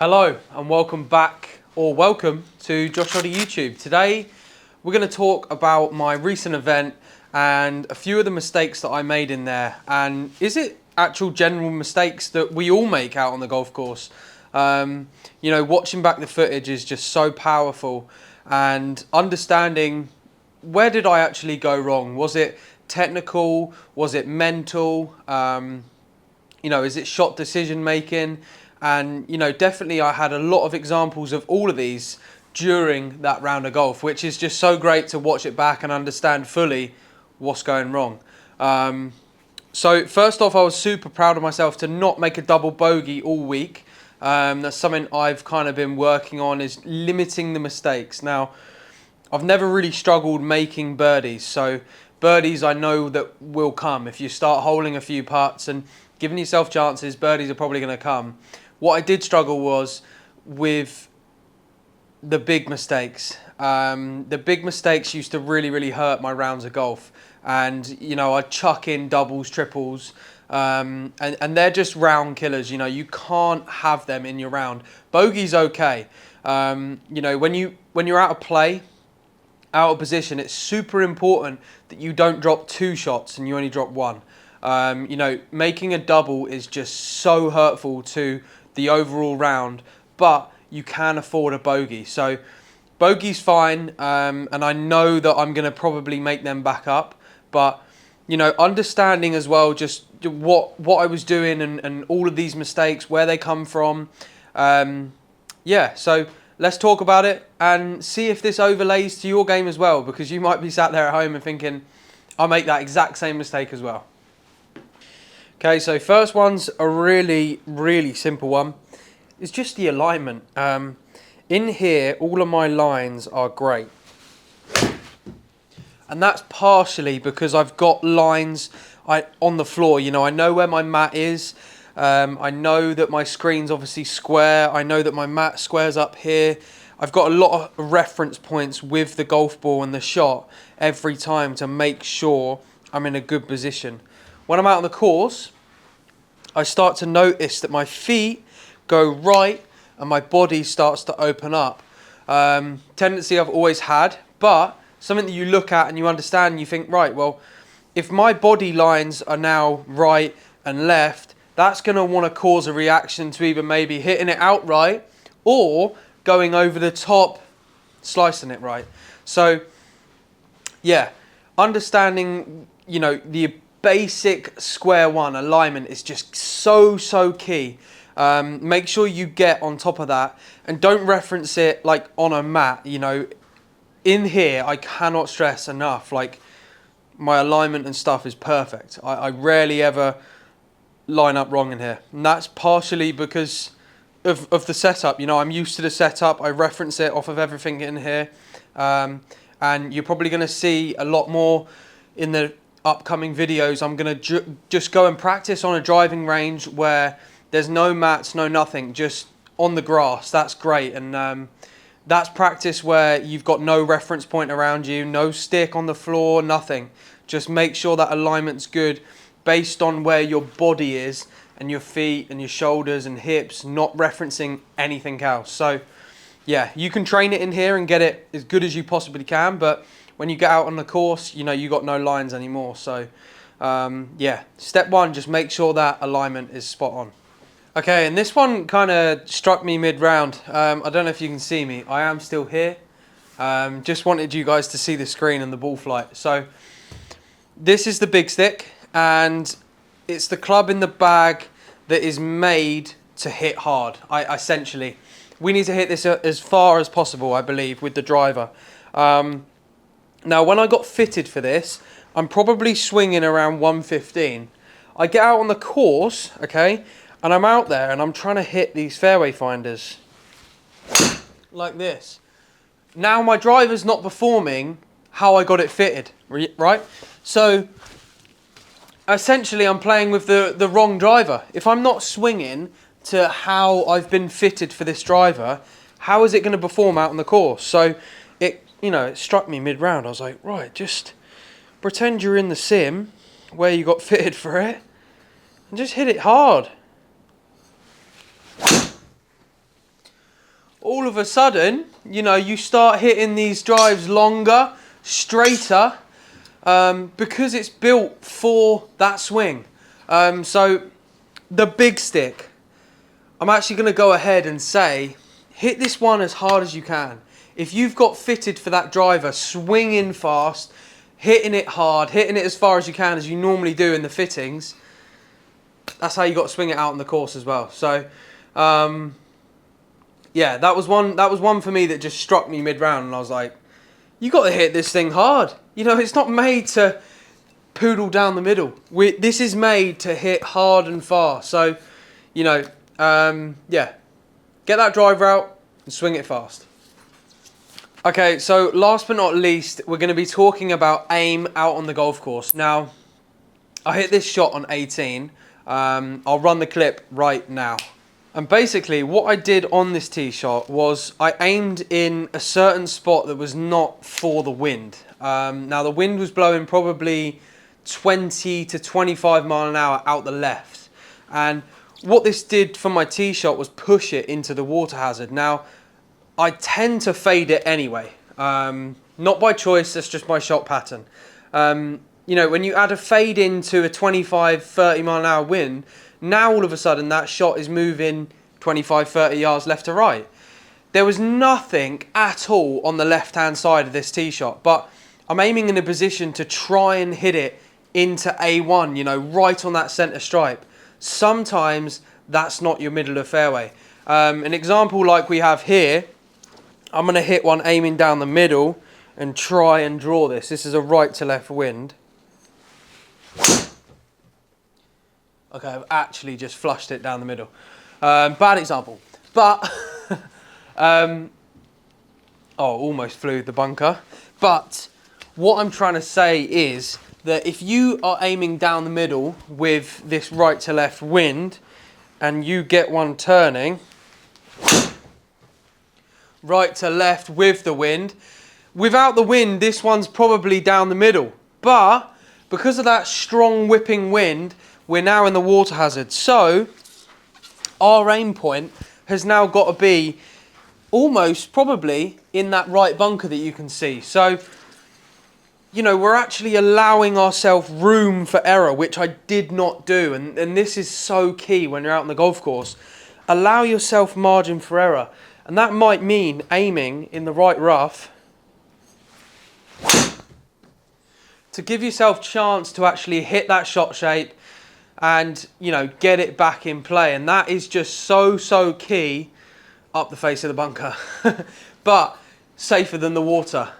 Hello and welcome back, or welcome to Josh Oddy YouTube. Today we're going to talk about my recent event and a few of the mistakes that I made in there. And is it actual general mistakes that we all make out on the golf course? You know, watching back the footage is just so powerful, and understanding where did I actually go wrong? Was it technical? Was it mental? You know, is it shot decision making? And, you know, definitely I had a lot of examples of all of these during that round of golf, which is just so great to watch it back and understand fully what's going wrong. So first off, I was super proud of myself to not make a double bogey all week. That's something I've kind of been working on, is limiting the mistakes. Now, I've never really struggled making birdies. So birdies I know that will come. If you start holing a few putts and giving yourself chances, birdies are probably going to come. What I did struggle was with the big mistakes. The big mistakes used to really hurt my rounds of golf. And, you know, I'd chuck in doubles, triples, and they're just round killers. You know, you can't have them in your round. Bogey's okay. You know, when you're out of play, out of position, it's super important that you don't drop two shots and you only drop one. You know, making a double is just so hurtful to the overall round, but you can afford a bogey. So bogey's fine, and I know that I'm going to probably make them back up, but, you know, understanding as well just what I was doing and all of these mistakes, where they come from. Yeah, so let's talk about it and see if this overlays to your game as well, because you might be sat there at home and thinking, I'll make that exact same mistake as well. Okay, so first one's a really simple one. It's just the alignment. In here, all of my lines are great. And that's partially because I've got lines on the floor. You know, I know where my mat is. I know that my screen's obviously square. I know that my mat squares up here. I've got a lot of reference points with the golf ball and the shot every time to make sure I'm in a good position. When I'm out on the course, I start to notice that my feet go right and my body starts to open up. Tendency I've always had, but something that you look at and you understand and you think, right, well, if my body lines are now right and left, that's going to want to cause a reaction to either maybe hitting it outright or going over the top, slicing it right. So, yeah, understanding, you know, the basic square one alignment is just so key. Make sure you get on top of that and don't reference it like on a mat. You know, in here I cannot stress enough, like, my alignment and stuff is perfect. I rarely ever line up wrong in here, and that's partially because of the setup. You know, I'm used to the setup. I reference it off of everything in here, and you're probably going to see a lot more in the upcoming videos. I'm going to just go and practice on a driving range where there's no mats, no nothing, just on the grass. That's great. And that's practice where you've got no reference point around you, no stick on the floor, nothing. Just make sure that alignment's good based on where your body is and your feet and your shoulders and hips, not referencing anything else. So yeah, you can train it in here and get it as good as you possibly can, but when you get out on the course, you know, you got no lines anymore. So yeah, step one, just make sure that alignment is spot on. Okay, and this one kind of struck me mid-round. I don't know if you can see me. I am still here. Just wanted you guys to see the screen and the ball flight. So this is the big stick, and it's the club in the bag that is made to hit hard. Essentially, we need to hit this as far as possible, I believe, with the driver. Now, when I got fitted for this, I'm probably swinging around 115. I get out on the course, okay, and I'm out there and I'm trying to hit these fairway finders like this. Now my driver's not performing how I got it fitted, right? So essentially I'm playing with the wrong driver. If I'm not swinging to how I've been fitted for this driver, how is it going to perform out on the course? So you know, it struck me mid-round. I was like, right, just pretend you're in the sim where you got fitted for it and just hit it hard. all of a sudden, you know, you start hitting these drives longer, straighter, because it's built for that swing. So the big stick, I'm actually going to go ahead and say, hit this one as hard as you can. If you've got fitted for that driver, swinging fast, hitting it hard, hitting it as far as you can, as you normally do in the fittings, that's how you got to swing it out on the course as well. So, yeah, that was one for me that just struck me mid-round, and I was like, you got to hit this thing hard. You know, it's not made to poodle down the middle. This is made to hit hard and far. So, you know, yeah, get that driver out and swing it fast. Okay, so last but not least, we're going to be talking about aim out on the golf course. Now, I hit this shot on 18. I'll run the clip right now. And basically, what I did on this tee shot was I aimed in a certain spot that was not for the wind. Now, the wind was blowing probably 20 to 25 mile an hour out the left. And what this did for my tee shot was push it into the water hazard. Now, I tend to fade it anyway. Not by choice, that's just my shot pattern. You know, when you add a fade into a 25, 30 mile an hour wind, now all of a sudden that shot is moving 25, 30 yards left to right. There was nothing at all on the left-hand side of this tee shot, but I'm aiming in a position to try and hit it into A1, you know, right on that centre stripe. Sometimes that's not your middle of fairway. An example like we have here, I'm going to hit one aiming down the middle and try and draw this. This is a right to left wind. Okay, I've actually just flushed it down the middle. Bad example. But, oh, almost flew the bunker. But what I'm trying to say is that if you are aiming down the middle with this right to left wind and you get one turning right to left with the wind, without the wind, this one's probably down the middle. But because of that strong whipping wind, we're now in the water hazard. So our aim point has now got to be almost probably in that right bunker that you can see. So, you know, we're actually allowing ourselves room for error, which I did not do. And this is so key when you're out on the golf course. Allow yourself margin for error. And that might mean aiming in the right rough to give yourself chance to actually hit that shot shape and, you know, get it back in play. And that is just so key up the face of the bunker. But safer than the water.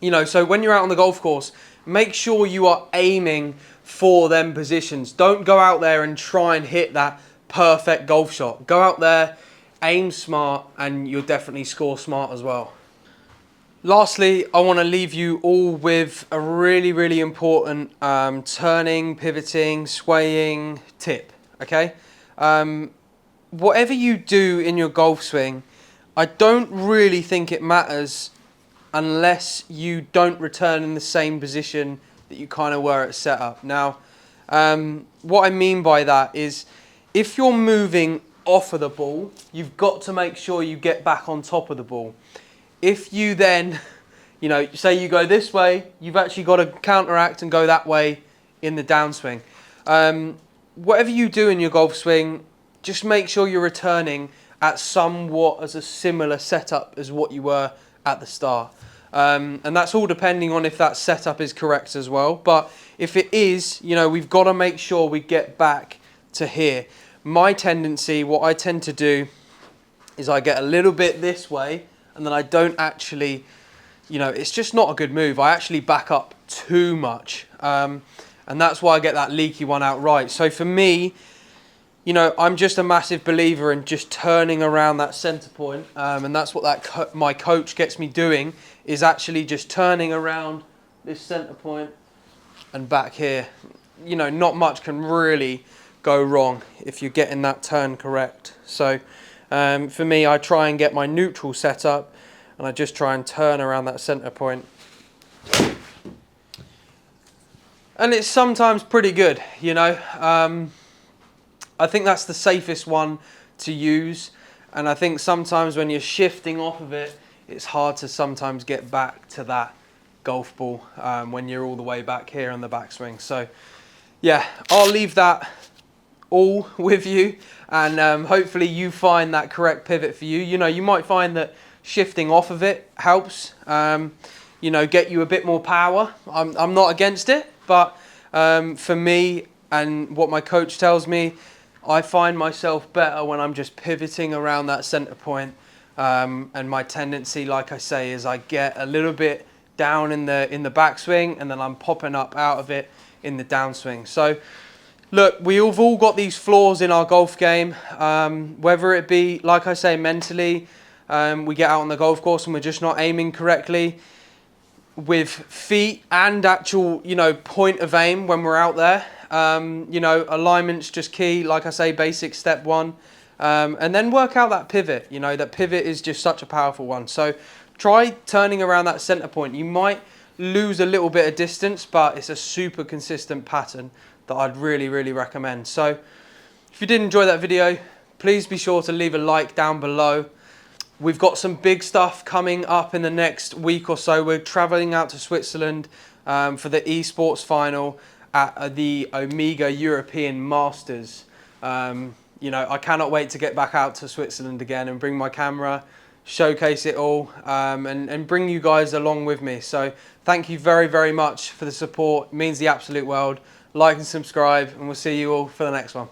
You know, so when you're out on the golf course, make sure you are aiming for them positions. Don't go out there and try and hit that perfect golf shot. Go out there, aim smart, and you'll definitely score smart as well. Lastly, I want to leave you all with a really important turning, pivoting, swaying tip, okay? Whatever you do in your golf swing, I don't really think it matters unless you don't return in the same position that you kind of were at setup. Now, what I mean by that is if you're moving off of the ball, you've got to make sure you get back on top of the ball. If you then, you know, say you go this way, you've actually got to counteract and go that way in the downswing. Whatever you do in your golf swing, just make sure you're returning at somewhat as a similar setup as what you were at the start. And that's all depending on if that setup is correct as well. But if it is, you know, we've got to make sure we get back to here. My tendency, what I tend to do is I get a little bit this way and then I don't actually, you know, it's just not a good move. I actually back up too much. And that's why I get that leaky one out right. So for me, you know, I'm just a massive believer in just turning around that centre point. And that's what my coach gets me doing, is actually just turning around this centre point and back here. You know, not much can really go wrong if you're getting that turn correct. So for me, I try and get my neutral set up and I just try and turn around that centre point. And it's sometimes pretty good, you know. I think that's the safest one to use. And I think sometimes when you're shifting off of it, it's hard to sometimes get back to that golf ball when you're all the way back here on the backswing. So yeah, I'll leave that all with you, and hopefully you find that correct pivot for you. You know, you might find that shifting off of it helps, you know, get you a bit more power. I'm not against it, but for me and what my coach tells me, I find myself better when I'm just pivoting around that center point. And my tendency, like I say, is I get a little bit down in the backswing, and then I'm popping up out of it in the downswing. So look, we've all got these flaws in our golf game, whether it be, like I say, mentally, we get out on the golf course and we're just not aiming correctly, with feet and actual, you know, point of aim when we're out there. You know, alignment's just key, like I say, basic step one. And then work out that pivot. You know, that pivot is just such a powerful one. So try turning around that center point. You might lose a little bit of distance, but it's a super consistent pattern that I'd really, really recommend. So if you did enjoy that video, please be sure to leave a like down below. We've got some big stuff coming up in the next week or so. We're traveling out to Switzerland for the esports final at the Omega European Masters. You know, I cannot wait to get back out to Switzerland again and bring my camera, showcase it all, and bring you guys along with me. So thank you very, very much for the support. It means the absolute world. Like and subscribe, and we'll see you all for the next one.